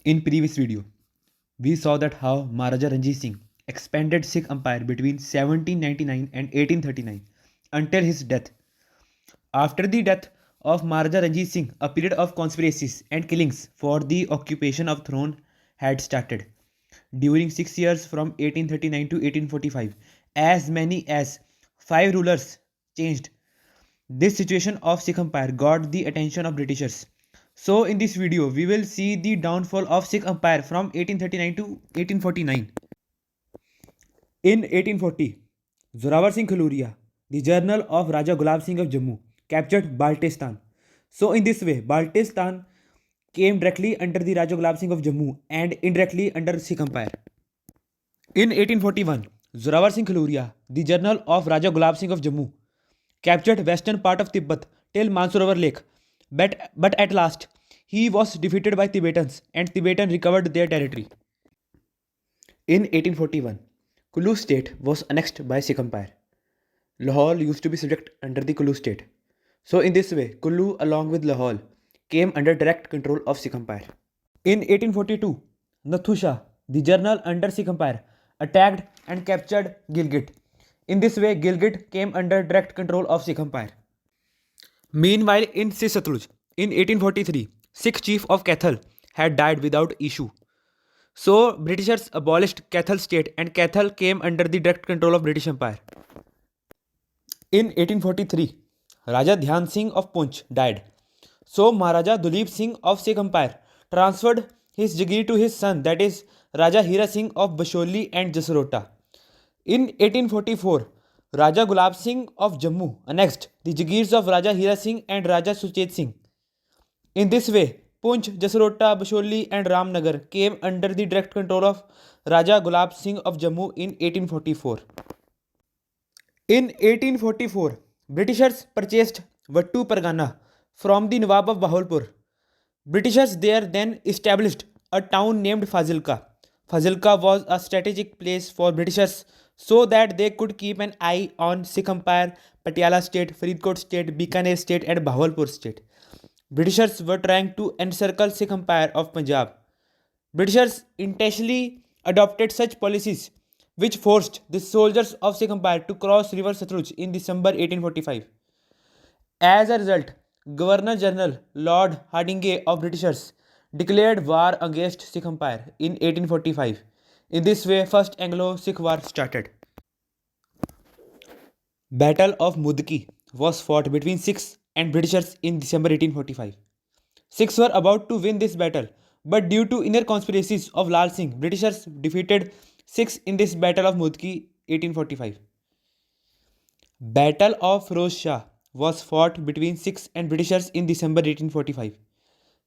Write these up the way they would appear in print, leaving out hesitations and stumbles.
In previous video, we saw that how Maharaja Ranjit Singh expanded Sikh Empire between 1799 and 1839 until his death. After the death of Maharaja Ranjit Singh, a period of conspiracies and killings for the occupation of throne had started. During 6 years from 1839 to 1845, as many as 5 rulers changed. This situation of Sikh Empire got the attention of Britishers. So in this video, we will see the downfall of Sikh Empire from 1839 to 1849. In 1840, Zorawar Singh Khaluria, the general of Raja Gulab Singh of Jammu, captured Baltistan. So in this way, Baltistan came directly under the Raja Gulab Singh of Jammu and indirectly under Sikh Empire. In 1841, Zorawar Singh Khaluria, the general of Raja Gulab Singh of Jammu, captured western part of Tibet till Mansarovar Lake. But at last, he was defeated by Tibetans and Tibetans recovered their territory. In 1841, Kulu state was annexed by Sikh Empire. Lahore used to be subject under the Kulu state. So in this way, Kulu along with Lahore came under direct control of Sikh Empire. In 1842, Nathu Shah, the general under Sikh Empire, attacked and captured Gilgit. In this way, Gilgit came under direct control of Sikh Empire. Meanwhile, in Sisatluj, in 1843, Sikh chief of Kathal had died without issue. So, Britishers abolished Kathal state and Kathal came under the direct control of British Empire. In 1843, Raja Dhyan Singh of Punch died. So, Maharaja Duleep Singh of Sikh Empire transferred his Jagir to his son, that is, Raja Hira Singh of Basholi and Jasrota. In 1844, Raja Gulab Singh of Jammu annexed the Jagirs of Raja Hira Singh and Raja Suchet Singh. In this way, Punch, Jasrota, Basholi and Ramnagar came under the direct control of Raja Gulab Singh of Jammu in 1844. In 1844, Britishers purchased Vattu Pargana from the Nawab of Bahawalpur. Britishers there then established a town named Fazilka. Fazilka was a strategic place for Britishers so that they could keep an eye on Sikh Empire, Patiala state, Faridkot state, Bikaner state and Bahawalpur state. Britishers were trying to encircle Sikh Empire of Punjab. Britishers intentionally adopted such policies which forced the soldiers of Sikh Empire to cross river Satluj in December 1845. As a result, Governor General Lord Hardinge of Britishers declared war against Sikh Empire in 1845. In this way, First Anglo-Sikh War started. Battle of Mudki was fought between Sikhs and Britishers in December 1845. Sikhs were about to win this battle, but due to inner conspiracies of Lal Singh, Britishers defeated Sikhs in this Battle of Mudki 1845. Battle of Firoz Shah was fought between Sikhs and Britishers in December 1845.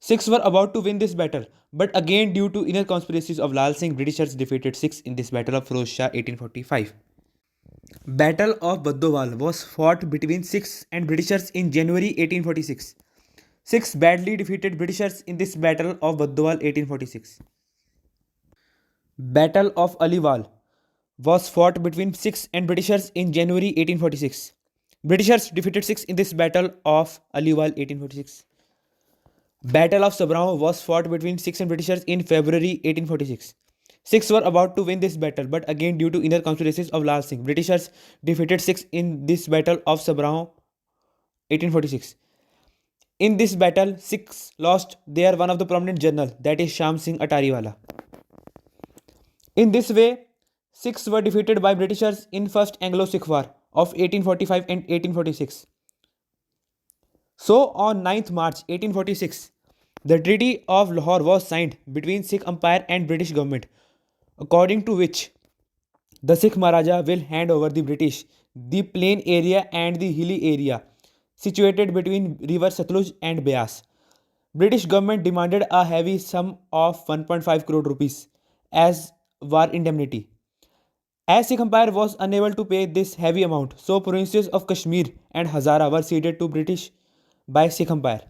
Sikhs were about to win this battle, but again due to inner conspiracies of Lal Singh, Britishers defeated Sikhs in this Battle of Firoz Shah 1845. Battle of Baddowal was fought between Sikhs and Britishers in January 1846. Sikhs badly defeated Britishers in this Battle of Baddowal 1846. Battle of Aliwal was fought between Sikhs and Britishers in January 1846. Britishers defeated Sikhs in this Battle of Aliwal 1846. Battle of Sabraon was fought between Sikhs and Britishers in February 1846. Sikhs were about to win this battle, but again due to inner conspiracies of Lal Singh, Britishers defeated Sikhs in this Battle of Sabraon 1846. In this battle, Sikhs lost their one of the prominent general, that is Sham Singh Atariwala. In this way, Sikhs were defeated by Britishers in First Anglo-Sikh War of 1845 and 1846. So, on 9th March 1846, the Treaty of Lahore was signed between Sikh Empire and British government, according to which the Sikh Maharaja will hand over the British the plain area and the hilly area situated between river Satluj and Beas. British government demanded a heavy sum of 1.5 crore rupees as war indemnity. As Sikh Empire was unable to pay this heavy amount, so provinces of Kashmir and Hazara were ceded to British by Sikh Empire.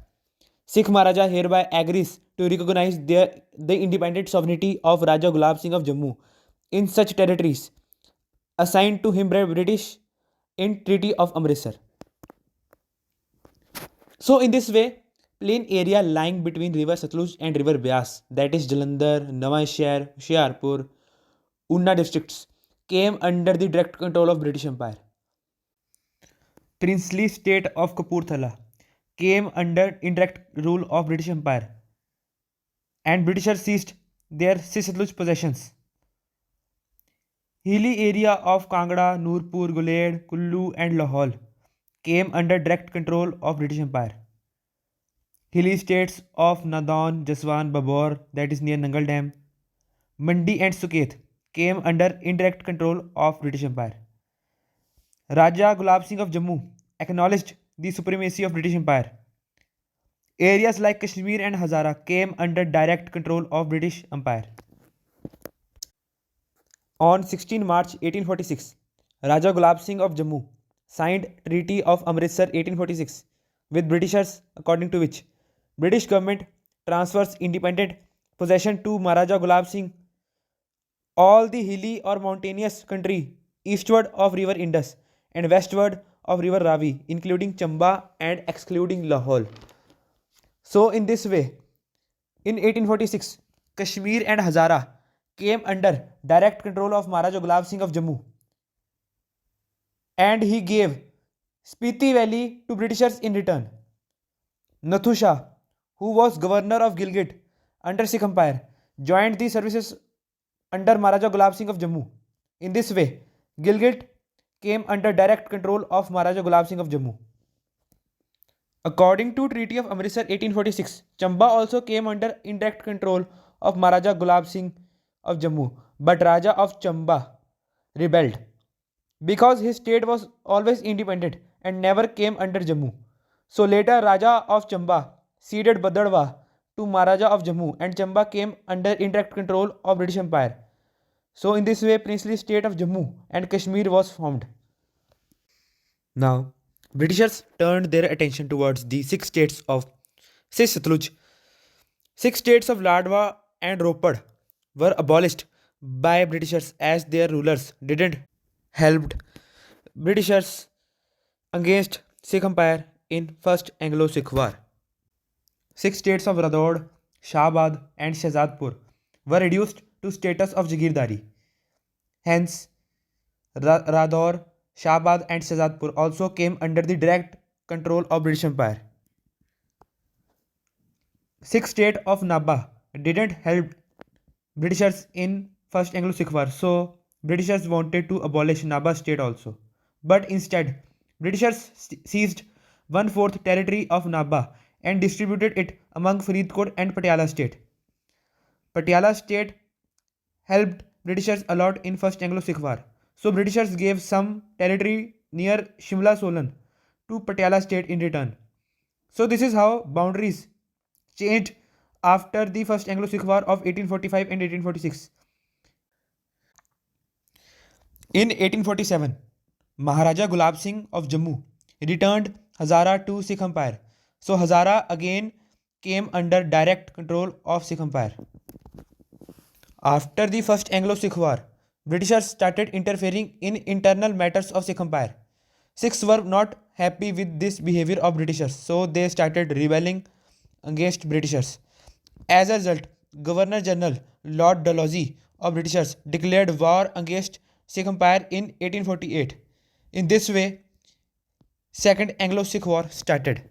Sikh Maharaja hereby agrees to recognize the independent sovereignty of Raja Gulab Singh of Jammu in such territories assigned to him by British in Treaty of Amritsar. So in this way, plain area lying between river Satluj and river Byas, that is Jalandhar, Nawashahar, Hoshiarpur, Unna districts, came under the direct control of British Empire. Princely state of Kapurthala came under indirect rule of British Empire, and Britishers seized their Satluj possessions. Hilly area of Kangra, Nurpur, Guled, Kullu and Lahore came under direct control of British Empire. Hilly states of Nadan, Jaswan, Babur, that is near Nangal Dam, Mandi and Suket came under indirect control of British Empire. Raja Gulab Singh of Jammu acknowledged the supremacy of British Empire. Areas like Kashmir and Hazara came under direct control of British Empire. On 16 March 1846, Raja Gulab Singh of Jammu signed Treaty of Amritsar 1846 with Britishers, according to which British government transfers independent possession to Maharaja Gulab Singh all the hilly or mountainous country eastward of river Indus and westward of river Ravi, including Chamba and excluding Lahore. So in this way, in 1846, Kashmir and Hazara came under direct control of Maharaja Gulab Singh of Jammu, and he gave Spiti Valley to Britishers in return. Nathu Shah, who was governor of Gilgit under Sikh Empire, joined the services under Maharaja Gulab Singh of Jammu. In this way, Gilgit came under direct control of Maharaja Gulab Singh of Jammu. According to Treaty of Amritsar 1846, Chamba also came under indirect control of Maharaja Gulab Singh of Jammu, but Raja of Chamba rebelled because his state was always independent and never came under Jammu. So later Raja of Chamba ceded Badarwa to Maharaja of Jammu, and Chamba came under indirect control of British Empire. So in this way, princely state of Jammu and Kashmir was formed. Now, Britishers turned their attention towards the six states of Satluj. Six states of Ladwa and Ropad were abolished by Britishers as their rulers didn't helped Britishers against Sikh Empire in First Anglo-Sikh War. Six states of Radod, Shahabad and Shahzadpur were reduced to status of Jagirdari. Hence, Rador, Shahabad and Shahzadpur also came under the direct control of British Empire. Sikh state of Nabha didn't help Britishers in First Anglo-Sikh War, so Britishers wanted to abolish Nabha state also. But instead, Britishers seized 1/4 territory of Nabha and distributed it among Faridkot and Patiala state. Patiala state helped Britishers a lot in First Anglo-Sikh War. So Britishers gave some territory near Shimla Solan to Patiala state in return. So this is how boundaries changed after the First Anglo-Sikh War of 1845 and 1846. In 1847, Maharaja Gulab Singh of Jammu returned Hazara to Sikh Empire. So Hazara again came under direct control of Sikh Empire. After the First Anglo-Sikh War, Britishers started interfering in internal matters of Sikh Empire. Sikhs were not happy with this behavior of Britishers, so they started rebelling against Britishers. As a result, Governor General Lord Dalhousie of Britishers declared war against Sikh Empire in 1848. In this way, Second Anglo-Sikh War started.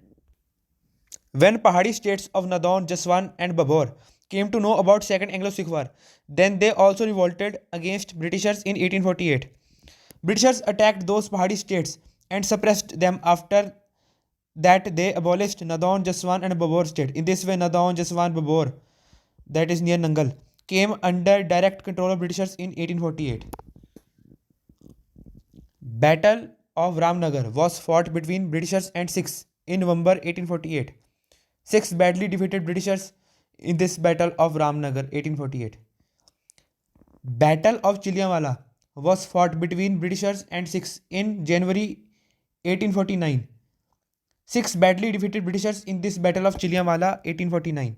When Pahadi states of Nadan, Jaswan and Babur came to know about Second Anglo-Sikh War, then they also revolted against Britishers in 1848. Britishers attacked those Pahadi states and suppressed them. After that they abolished Nadan, Jaswan and Babur state. In this way, Nadan, Jaswan, Babur, that is near Nangal, came under direct control of Britishers in 1848. Battle of Ramnagar was fought between Britishers and Sikhs in November 1848. Sikhs badly defeated Britishers in this Battle of Ramnagar 1848. Battle of Chilianwala was fought between Britishers and Sikhs in January 1849. Sikhs badly defeated Britishers in this Battle of Chilianwala 1849.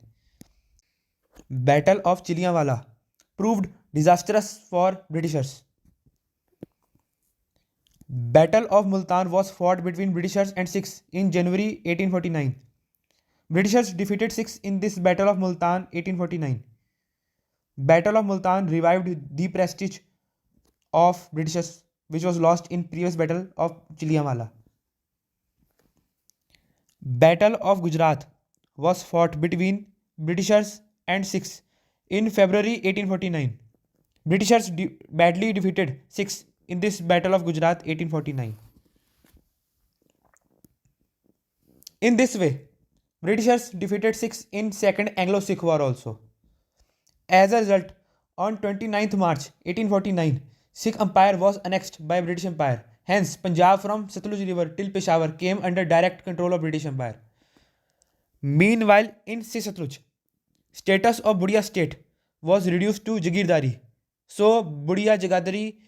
Battle of Chilianwala proved disastrous for Britishers. Battle of Multan was fought between Britishers and Sikhs in January 1849. Britishers defeated Sikhs in this Battle of Multan 1849. Battle of Multan revived the prestige of Britishers, which was lost in previous battle of Jallianwala. Battle of Gujarat was fought between Britishers and Sikhs in February 1849. Britishers badly defeated Sikhs in this Battle of Gujarat 1849. In this way, Britishers defeated Sikhs in Second Anglo-Sikh War also. As a result, on 29th March 1849, Sikh Empire was annexed by British Empire. Hence, Punjab from Satluj River till Peshawar came under direct control of British Empire. Meanwhile, in Satluj, status of Budia state was reduced to Jagirdari. So, Budia Jagadari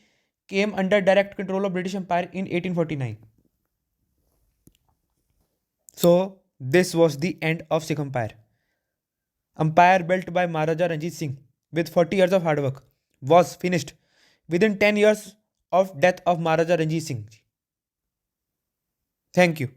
came under direct control of British Empire in 1849. So, this was the end of Sikh Empire. Empire built by Maharaja Ranjit Singh with 40 years of hard work was finished within 10 years of death of Maharaja Ranjit Singh. Thank you.